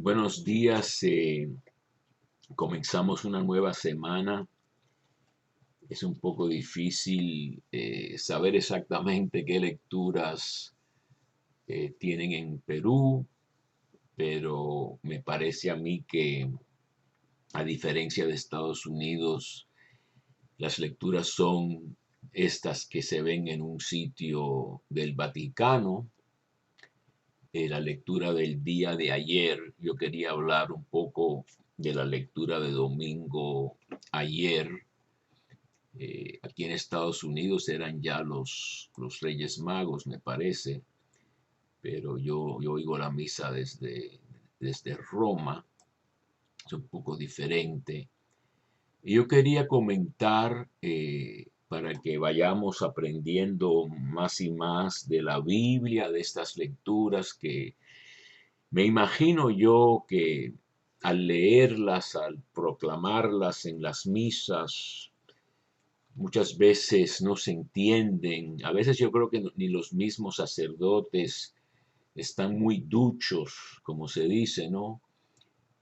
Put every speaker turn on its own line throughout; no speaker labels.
Buenos días. Comenzamos una nueva semana. Es un poco difícil saber exactamente qué lecturas tienen en Perú, pero me parece a mí que, a diferencia de Estados Unidos, las lecturas son estas que se ven en un sitio del Vaticano. La lectura del día de ayer. Yo quería hablar un poco de la lectura de domingo ayer. Aquí en Estados Unidos eran ya los Reyes Magos, me parece, pero yo oigo la misa desde Roma. Es un poco diferente. Y yo quería comentar, para que vayamos aprendiendo más y más de la Biblia, de estas lecturas que me imagino yo que al leerlas, al proclamarlas en las misas, muchas veces no se entienden. A veces yo creo que ni los mismos sacerdotes están muy duchos, como se dice, ¿no?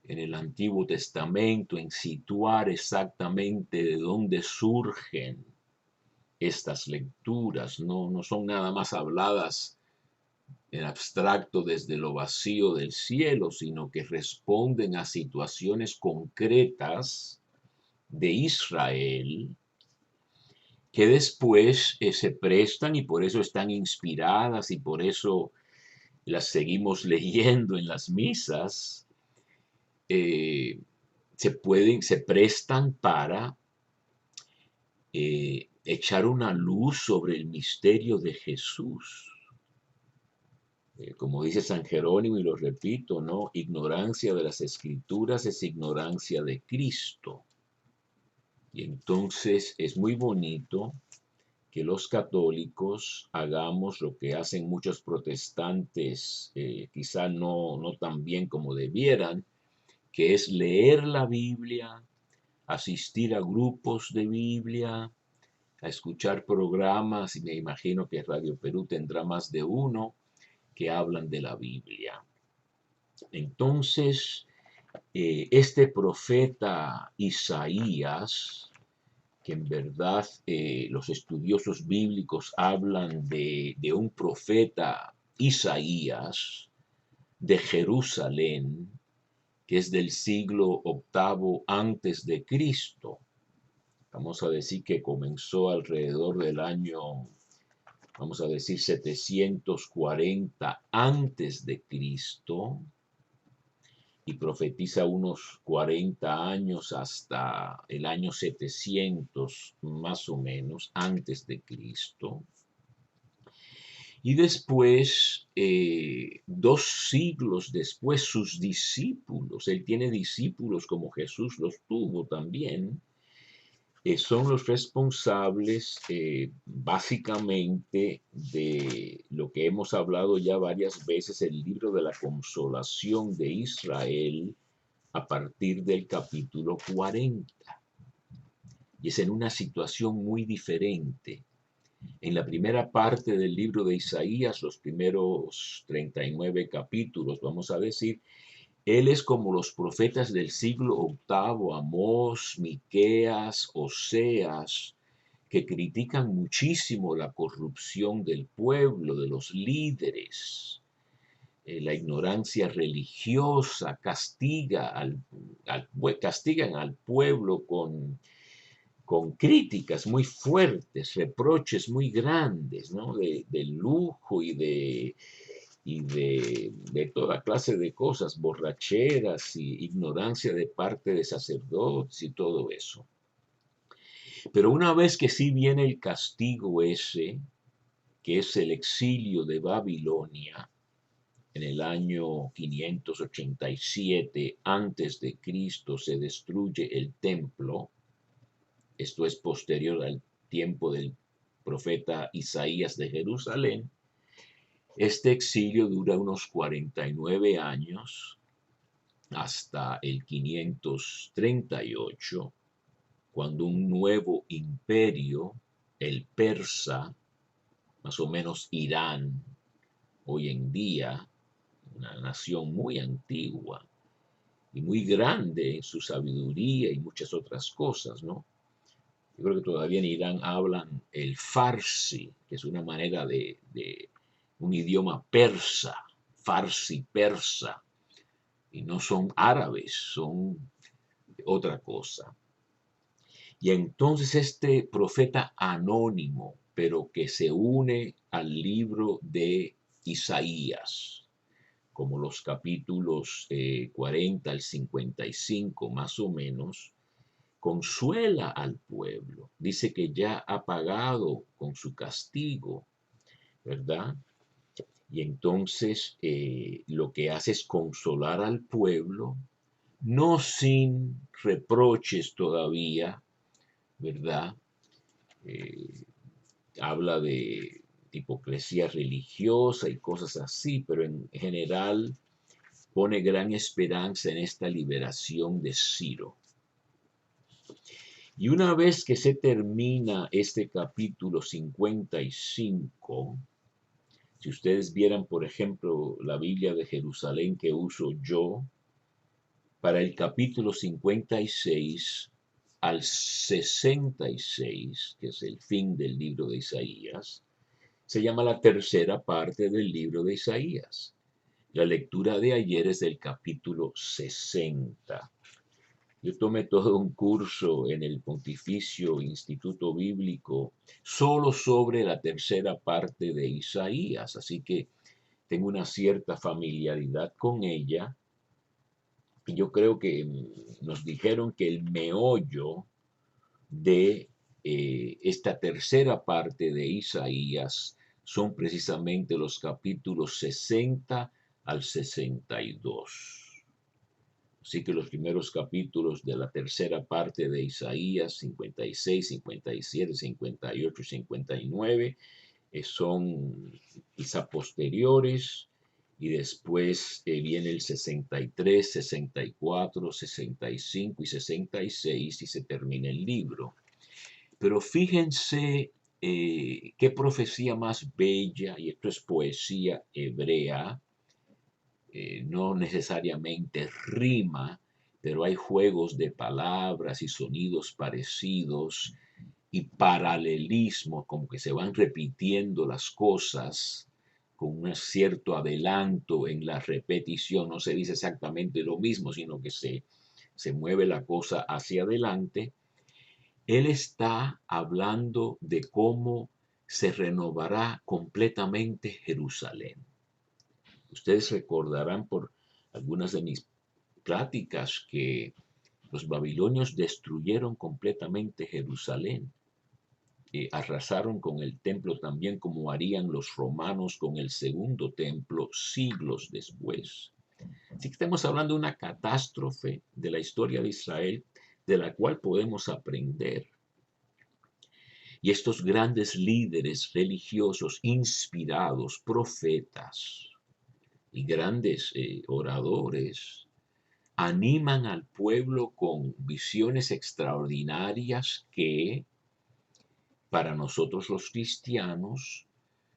En el Antiguo Testamento, en situar exactamente de dónde surgen estas lecturas. No son nada más habladas en abstracto desde lo vacío del cielo, sino que responden a situaciones concretas de Israel que después se prestan, y por eso están inspiradas y por eso las seguimos leyendo en las misas. eh, se prestan para echar una luz sobre el misterio de Jesús. Como dice San Jerónimo, y lo repito, ¿no? Ignorancia de las escrituras es ignorancia de Cristo. Y entonces es muy bonito que los católicos hagamos lo que hacen muchos protestantes, quizá no tan bien como debieran, que es leer la Biblia, asistir a grupos de Biblia, a escuchar programas, y me imagino que Radio Perú tendrá más de uno que hablan de la Biblia. Entonces, este profeta Isaías, que en verdad los estudiosos bíblicos hablan de un profeta Isaías de Jerusalén, que es del siglo octavo antes de Cristo. Vamos a decir que comenzó alrededor del año, vamos a decir, 740 antes de Cristo, y profetiza unos 40 años hasta el año 700 más o menos antes de Cristo. Y después, 2 siglos después, sus discípulos, él tiene discípulos como Jesús los tuvo también, son los responsables, básicamente, de lo que hemos hablado ya varias veces, el libro de la consolación de Israel, a partir del capítulo 40. Y es en una situación muy diferente. En la primera parte del libro de Isaías, los primeros 39 capítulos, vamos a decir, él es como los profetas del siglo octavo, Amós, Miqueas, Oseas, que critican muchísimo la corrupción del pueblo, de los líderes, la ignorancia religiosa, castigan al pueblo con críticas muy fuertes, reproches muy grandes, ¿no? De lujo y de toda clase de cosas, borracheras y ignorancia de parte de sacerdotes y todo eso. Pero una vez que sí viene el castigo ese, que es el exilio de Babilonia, en el año 587 antes de Cristo se destruye el templo. Esto es posterior al tiempo del profeta Isaías de Jerusalén. Este exilio dura unos 49 años hasta el 538, cuando un nuevo imperio, el persa, más o menos Irán, hoy en día, una nación muy antigua, y muy grande en su sabiduría y muchas otras cosas, ¿no? Yo creo que todavía en Irán hablan el farsi, que es una manera de un idioma persa, farsi persa, y no son árabes, son otra cosa. Y entonces este profeta anónimo, pero que se une al libro de Isaías, como los capítulos 40 al 55 más o menos, consuela al pueblo. Dice que ya ha pagado con su castigo, ¿verdad? Y entonces lo que hace es consolar al pueblo, no sin reproches todavía, ¿verdad? Eh, Habla de hipocresía religiosa y cosas así, pero en general pone gran esperanza en esta liberación de Ciro. Y una vez que se termina este capítulo 55, si ustedes vieran, por ejemplo, la Biblia de Jerusalén que uso yo, para el capítulo 56 al 66, que es el fin del libro de Isaías, se llama la tercera parte del libro de Isaías. La lectura de ayer es del capítulo 60. Yo tomé todo un curso en el Pontificio Instituto Bíblico solo sobre la tercera parte de Isaías, así que tengo una cierta familiaridad con ella. Y yo creo que nos dijeron que el meollo de esta tercera parte de Isaías son precisamente los capítulos 60 al 62. Así que los primeros capítulos de la tercera parte de Isaías, 56, 57, 58 y 59, son quizá posteriores, y después viene el 63, 64, 65 y 66 y se termina el libro. Pero fíjense qué profecía más bella, y esto es poesía hebrea, no necesariamente rima, pero hay juegos de palabras y sonidos parecidos y paralelismo, como que se van repitiendo las cosas con un cierto adelanto en la repetición. No se dice exactamente lo mismo, sino que se mueve la cosa hacia adelante. Él está hablando de cómo se renovará completamente Jerusalén. Ustedes recordarán por algunas de mis pláticas que los babilonios destruyeron completamente Jerusalén. Arrasaron con el templo también como harían los romanos con el segundo templo siglos después. Así que estamos hablando de una catástrofe de la historia de Israel de la cual podemos aprender. Y estos grandes líderes religiosos inspirados, profetas y grandes oradores, animan al pueblo con visiones extraordinarias que para nosotros los cristianos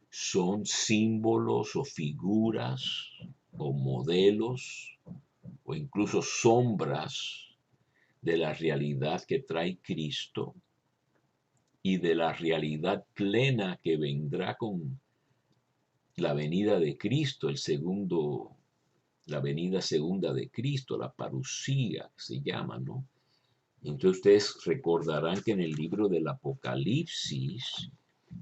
son símbolos o figuras o modelos o incluso sombras de la realidad que trae Cristo y de la realidad plena que vendrá con la venida de Cristo, la venida segunda de Cristo, la parusía que se llama, ¿no? Entonces ustedes recordarán que en el libro del Apocalipsis,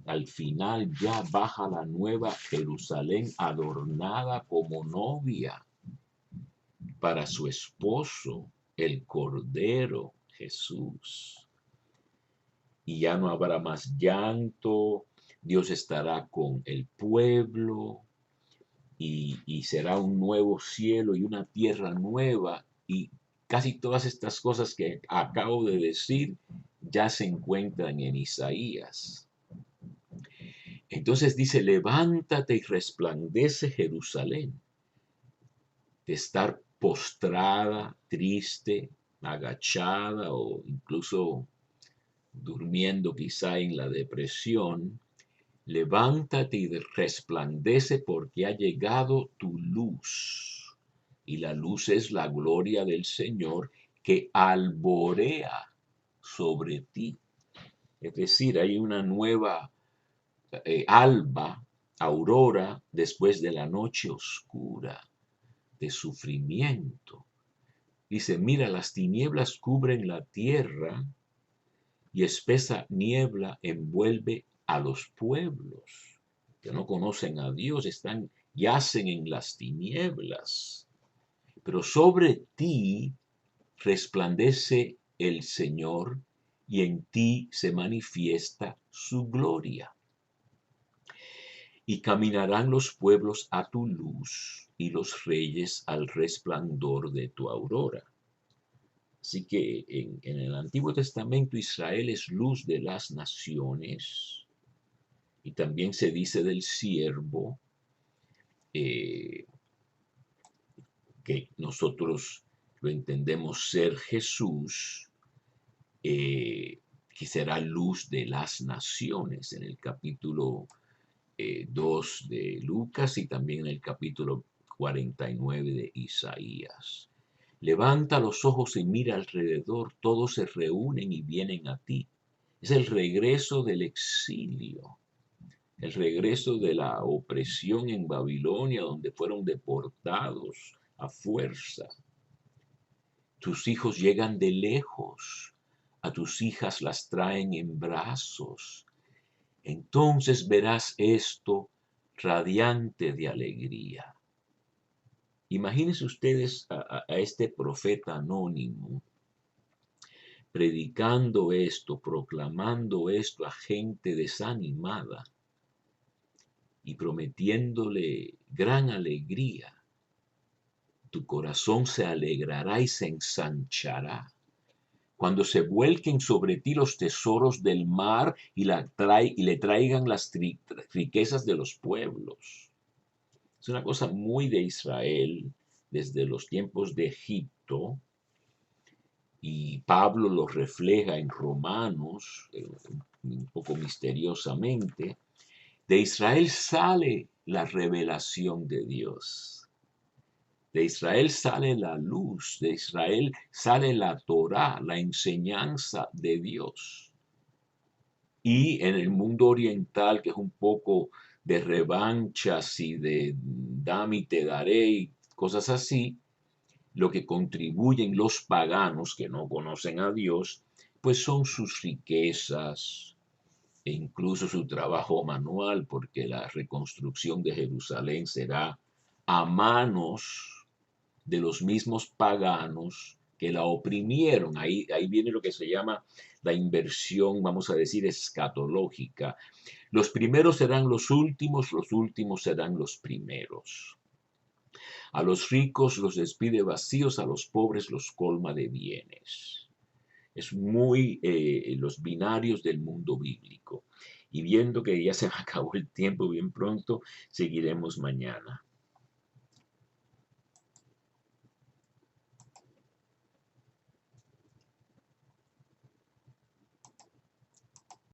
al final ya baja la nueva Jerusalén adornada como novia para su esposo, el Cordero Jesús. Y ya no habrá más llanto, Dios estará con el pueblo y será un nuevo cielo y una tierra nueva, y casi todas estas cosas que acabo de decir ya se encuentran en Isaías. Entonces dice, levántate y resplandece Jerusalén, de estar postrada, triste, agachada o incluso durmiendo quizá en la depresión. Levántate y resplandece porque ha llegado tu luz. y la luz es la gloria del Señor que alborea sobre ti. Es decir, hay una nueva alba, aurora, después de la noche oscura, de sufrimiento. Dice, mira, las tinieblas cubren la tierra y espesa niebla envuelve a los pueblos que no conocen a Dios, yacen en las tinieblas. Pero sobre ti resplandece el Señor y en ti se manifiesta su gloria. Y caminarán los pueblos a tu luz y los reyes al resplandor de tu aurora. Así que en el Antiguo Testamento Israel es luz de las naciones y también se dice del siervo que nosotros lo entendemos ser Jesús, que será luz de las naciones en el capítulo 2 de Lucas y también en el capítulo 49 de Isaías. Levanta los ojos y mira alrededor, todos se reúnen y vienen a ti. Es el regreso del exilio, el regreso de la opresión en Babilonia, donde fueron deportados a fuerza. Tus hijos llegan de lejos, a tus hijas las traen en brazos. Entonces verás esto radiante de alegría. Imagínense ustedes a este profeta anónimo predicando esto, proclamando esto a gente desanimada y prometiéndole gran alegría. Tu corazón se alegrará y se ensanchará cuando se vuelquen sobre ti los tesoros del mar y le traigan las riquezas de los pueblos. Es una cosa muy de Israel desde los tiempos de Egipto, y Pablo lo refleja en Romanos, un poco misteriosamente. De Israel sale la revelación de Dios. De Israel sale la luz, de Israel sale la Torá, la enseñanza de Dios. Y en el mundo oriental, que es un poco de revanchas y de dame y te daré y cosas así, lo que contribuyen los paganos que no conocen a Dios, pues son sus riquezas e incluso su trabajo manual, porque la reconstrucción de Jerusalén será a manos de los mismos paganos que la oprimieron. Ahí viene lo que se llama la inversión, vamos a decir, escatológica. Los primeros serán los últimos serán los primeros. A los ricos los despide vacíos, a los pobres los colma de bienes. Es muy los binarios del mundo bíblico. Y viendo que ya se acabó el tiempo bien pronto, seguiremos mañana.